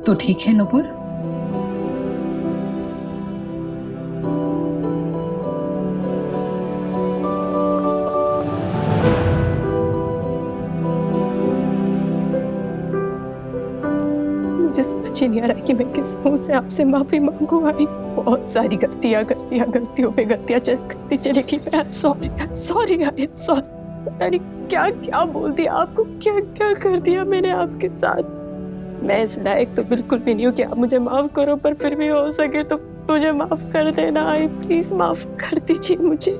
तो ठीक है नुपुर। मुझे समझ ही नहीं आ रहा कि मैं किस मुंह से आपसे माफी मांगू। आई बहुत सारी गलतियों पे गलतियां करती चली गई। मैं I am sorry, I am sorry. पता नहीं क्या क्या बोल दिया आपको, क्या क्या कर दिया मैंने आपके साथ। मैं इस लायक तो बिल्कुल भी नहीं हूँ कि आप मुझे माफ करो, पर फिर भी हो सके तो मुझे माफ कर देना। आई प्लीज माफ कर दीजिए मुझे।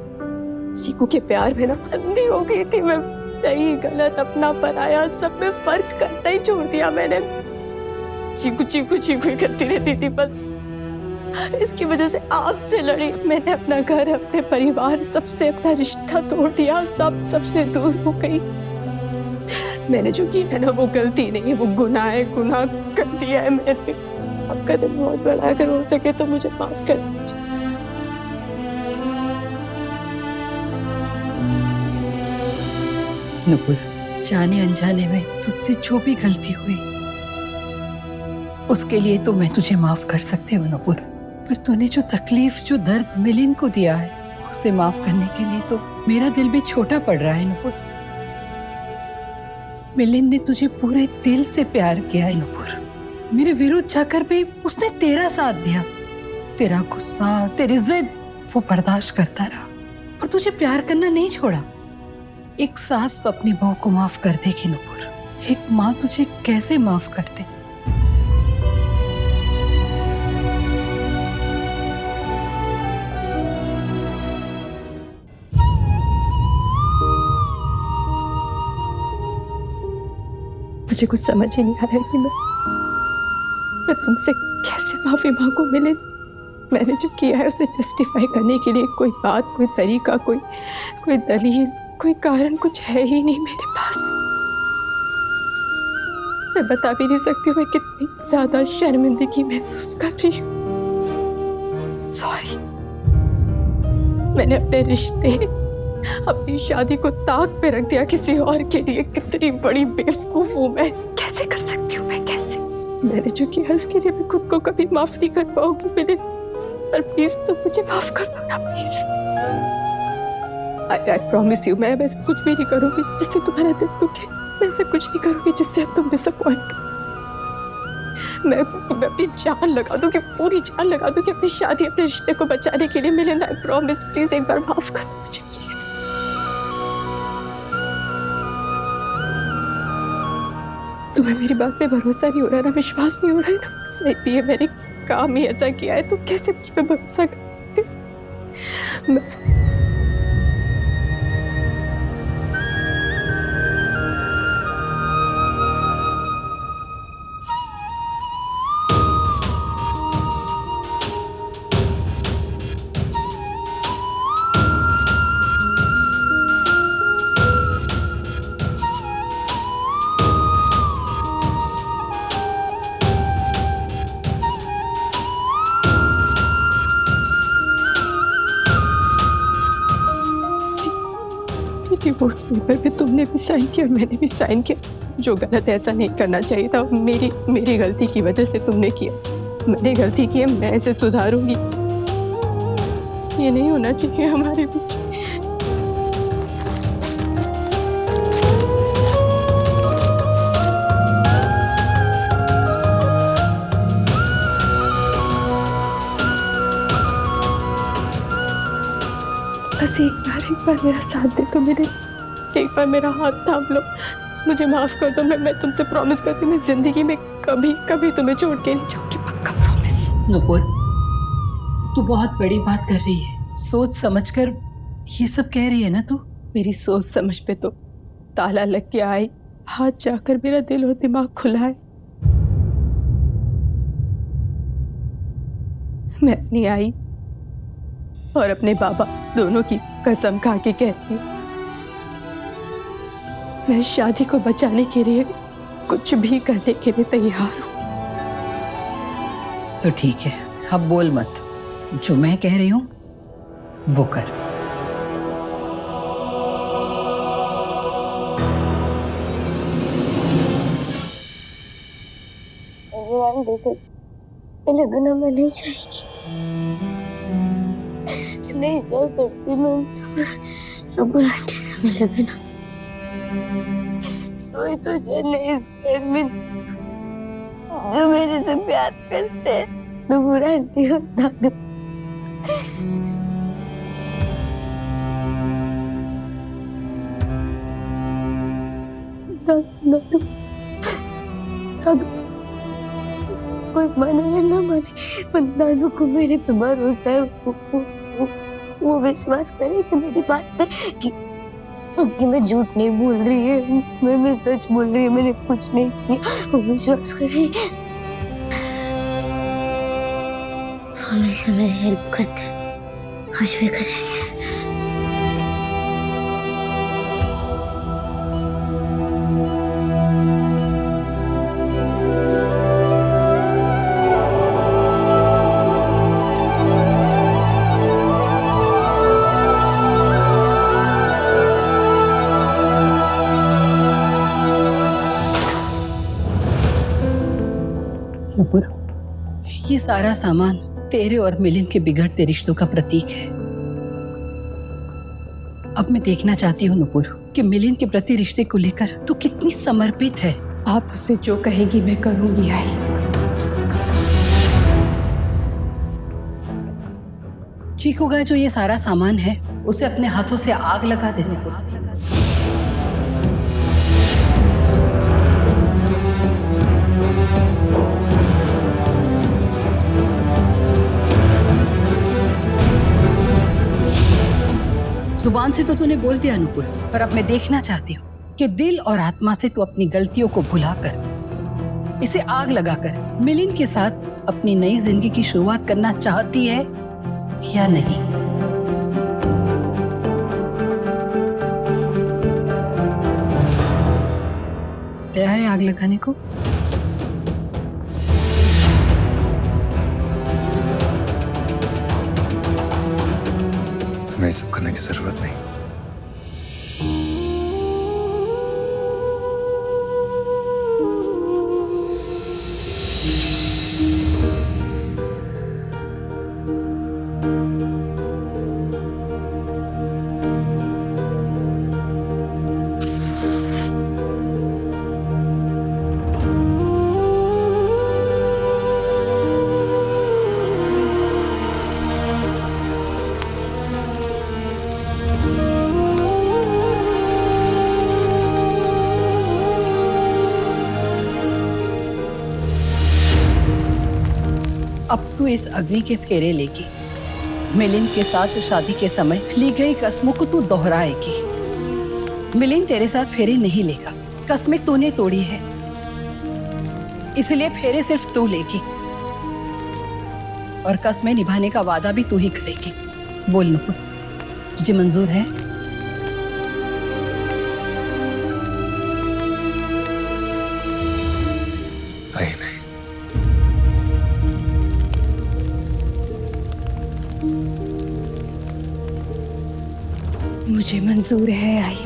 चीकू के प्यार में ना अंधी हो गई थी मैं। सही गलत अपना पराया सब में फर्क करना ही छोड़ दिया मैंने। चीकू चीकू चीकू ही करती रहती थी बस। इसकी वजह से आपसे लड़ी। मैंने अपना घर, अपने परिवार, सबसे अपना रिश्ता तोड़ दिया। सबसे दूर हो गई। मैंने जो किया है ना वो गलती नहीं है, वो गुनाह है। गुनाह कर दिया है मैंने। आपका दिल बहुत बड़ा है, अगर हो सके तो मुझे माफ कर दीजिए। नुपुर, जाने अनजाने में तुझसे जो भी गलती हुई उसके लिए तो मैं तुझे माफ कर सकती हूँ नुपुर, पर तूने जो तकलीफ, जो दर्द मिलिंद को दिया है उसे माफ करने के लिए तो मेरा दिल भी छोटा पड़ रहा है नुपुर। मिलिंद ने तुझे पूरे दिल से प्यार किया है नुपुर। मेरे विरुद्ध जाकर भी उसने तेरा साथ दिया। तेरा गुस्सा, तेरी जिद वो बर्दाश्त करता रहा और तुझे प्यार करना नहीं छोड़ा। एक सास तो अपनी बहू को माफ कर देगी नुपुर, एक माँ तुझे कैसे माफ कर दे। मुझे कुछ समझ ही नहीं आ रहा है कि मैं तुमसे कैसे माफी मांगू। मैंने जो किया है उसे जस्टिफाई करने के लिए कोई बात, कोई तरीका, कोई दलील, कोई कारण कुछ है ही नहीं मेरे पास। मैं बता भी नहीं सकती हूँ मैं कितनी ज्यादा शर्मिंदगी महसूस कर रही हूँ। सॉरी। मैंने अपने रिश्ते, अपनी शादी को ताक पे रख दिया किसी और के लिए। कितनी बड़ी बेवकूफ हूँ मैं। कैसे कर सकती हूँ मैं, कैसे? मैंने जो किया उसके लिए मैं खुद को कभी माफ नहीं कर पाऊंगी मेरे। पर प्लीज तुम मुझे माफ कर दो ना प्लीज। आई प्रॉमिस यू, मैं वैसे कुछ भी नहीं करूंगी जिससे तुम्हारा दिल दुखे। मैं ऐसा कुछ नहीं करूंगी जिससे अब तुम डिसअपॉइंट। मैं अपनी जान लगा दूंगी, पूरी जान लगा दूंगी अपनी शादी, अपने रिश्ते को बचाने के लिए। मिलिंद, आई प्रॉमिस, प्लीज एक बार माफ कर दो मुझे प्लीज। तुम्हें मेरी बात पे भरोसा नहीं हो रहा ना, विश्वास नहीं हो रहा है ना? सही भी है, मैंने काम ही ऐसा किया है, तो कैसे मुझ पे भरोसा करते? डिवोर्स पेपर पे तुमने भी साइन किया, मैंने भी साइन किया। जो गलत, ऐसा नहीं करना चाहिए था। मेरी गलती की वजह से तुमने किया। मैंने गलती की है, मैं इसे सुधारूंगी। ये नहीं होना चाहिए हमारे बीच। बस एक बार मेरा साथ दे तो मेरे, एक बार मेरा हाथ थाम लो। मुझे माफ कर दो। मैं तुमसे प्रॉमिस करती हूँ मैं जिंदगी में कभी तुम्हें छोड़ के नहीं जाऊंगी, पक्का प्रॉमिस। नुपुर, तू बहुत बड़ी बात कर रही है। सोच समझकर ये सब कह रही है ना तू? मेरी सोच समझ पे तो ताला लग के आई, हाथ जाकर मेरा दिल और दिमाग खुला है। मैं अपनी आई और अपने बाबा दोनों की कसम खा के कहती हूँ, मैं शादी को बचाने के लिए कुछ भी करने के लिए तैयार हूँ। तो ठीक है, अब बोल मत। जो मैं कह रही हूँ वो कर। भगवान से मिले बिना मैं नहीं जाएगी, नहीं जा सकती मैं रघुवर आंटी से मिले बिना। कोई तो जन है इस घर में जो मेरे से प्यार करते हैं, रघुवर आंटी और नानू। नानू कोई माने या ना माने, पर नानू को मेरे पे भरोसा है। वो विश्वास करे कि मेरी बात पे कि मैं झूठ नहीं बोल रही है, मैं सच बोल रही है, मैंने कुछ नहीं किया। वो विश्वास करे, हमेशा मेरी हेल्प करते, आज भी करेंगे। नुपुर, ये सारा सामान तेरे और मिलिंद के बिगड़ते रिश्तों का प्रतीक है। अब मैं देखना चाहती हूँ नुपुर कि मिलिंद के प्रति रिश्ते को लेकर तू कितनी समर्पित है। आप उससे जो कहेगी मैं करूंगी आई। चीकू का जो ये सारा सामान है उसे अपने हाथों से आग लगा देने को। जुबान से तो तूने बोल दिया नुपुर, पर अब मैं देखना चाहती हूँ कि दिल और आत्मा से तू अपनी गलतियों को भुलाकर, इसे आग लगाकर मिलिंद के साथ अपनी नई जिंदगी की शुरुआत करना चाहती है या नहीं। तैयार है आग लगाने को? तुम्हें सब करने की जरूरत नहीं। अब तू इस अग्नि के फेरे लेगी। मिलिंद के साथ शादी के समय ली गई कस्मों को तू दोहराएगी। मिलिंद तेरे साथ फेरे नहीं लेगा, कस्में तूने तोड़ी है, इसलिए फेरे सिर्फ तू लेगी और कस्में निभाने का वादा भी तू ही करेगी। बोल नुपुर, तुझे मंजूर है? नहीं। मुझे मंजूर है आई।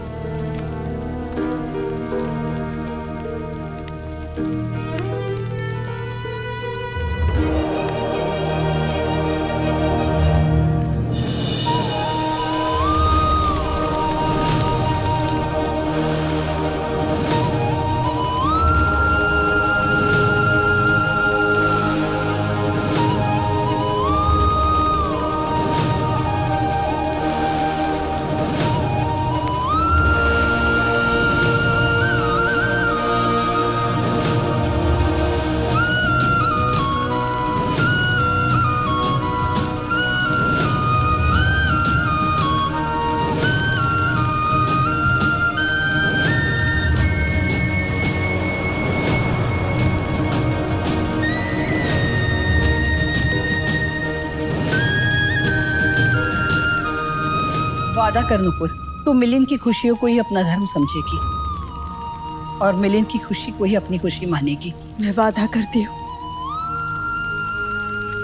वादा कर नुपुर, तू मिलिंद की खुशियों को ही अपना धर्म समझेगी और मिलिंद की खुशी को ही अपनी खुशी मानेगी। मैं वादा करती हूँ,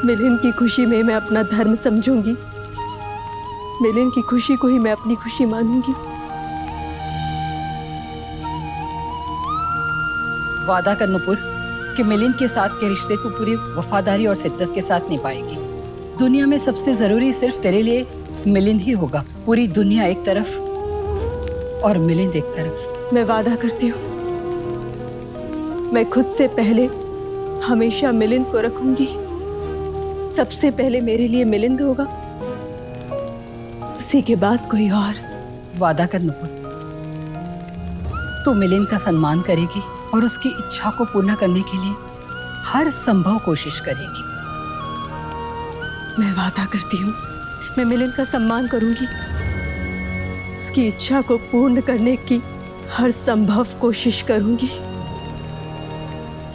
मिलिंद की खुशी में मैं अपना धर्म समझूंगी, मिलिंद की खुशी को ही मैं अपनी खुशी मानूंगी। वादा कर नुपुर कि मिलिंद के साथ के रिश्ते तू पूरी वफादारी और शिद्दत के साथ निभाएगी। दुनिया में सबसे जरूरी सिर्फ तेरे लिए मिलिंद ही होगा। पूरी दुनिया एक तरफ और मिलिंद एक तरफ। मैं वादा करती हूँ, मैं खुद से पहले हमेशा मिलिंद को रखूंगी। सबसे पहले मेरे लिए मिलिंद होगा, उसी के बाद कोई और। वादा कर नुपुर, तू मिलिंद का सम्मान करेगी और उसकी इच्छा को पूर्ण करने के लिए हर संभव कोशिश करेगी। मैं वादा करती हूँ, मैं मिलिंद का सम्मान करूंगी, उसकी इच्छा को पूर्ण करने की हर संभव कोशिश करूंगी।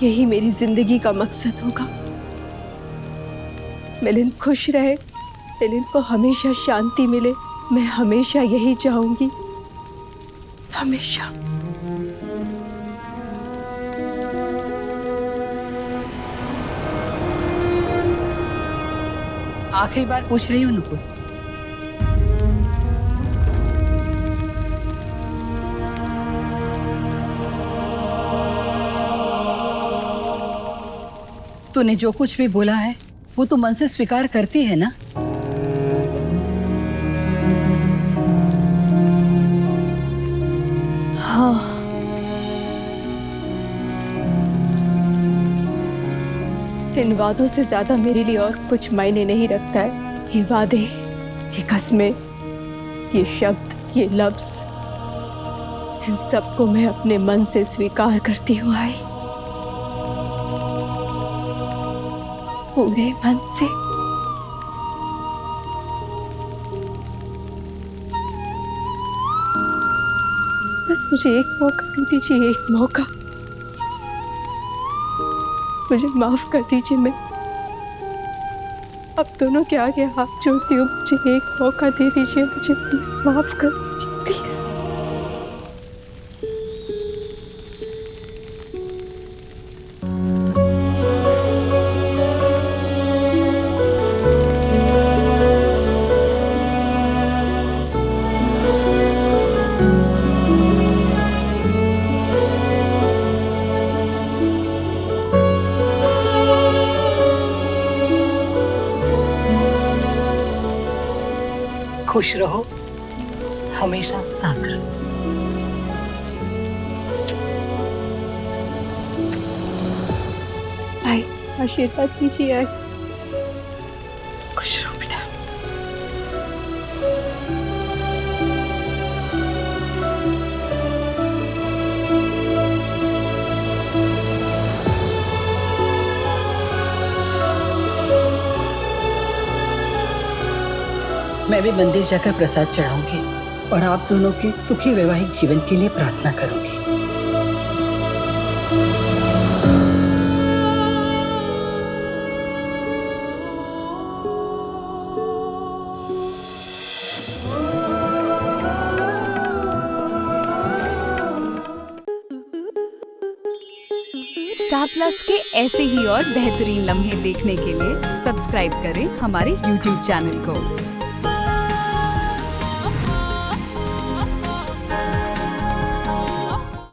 यही मेरी जिंदगी का मकसद होगा। मिलिंद खुश रहे, मिलिंद को हमेशा शांति मिले, मैं हमेशा यही चाहूंगी, हमेशा। आखिरी बार पूछ रही हूँ नुपुर, तूने जो कुछ भी बोला है वो तू मन से स्वीकार करती है ना? हाँ, इन वादों से ज्यादा मेरे लिए और कुछ मायने नहीं रखता है। ये वादे, ये कस्में, ये शब्द, ये लफ्ज, इन सबको मैं अपने मन से स्वीकार करती हूँ आई, पूरे मन से। बस मुझे एक मौका दे दीजिए, एक मौका। मुझे माफ कर दीजिए, मैं अब दोनों के आगे हाथ जोड़ती हूँ। मुझे एक मौका दे दीजिए, मुझे प्लीज माफ कर दीजिए, प्लीज। खुश रहो, हमेशा साथ रहो। आई, आशीर्वाद दीजिए आई। खुश रहो बेटा। मैं भी मंदिर जाकर प्रसाद चढ़ाऊंगी और आप दोनों के सुखी वैवाहिक जीवन के लिए प्रार्थना करूंगी। स्टार प्लस के ऐसे ही और बेहतरीन लम्हे देखने के लिए सब्सक्राइब करें हमारे YouTube चैनल को।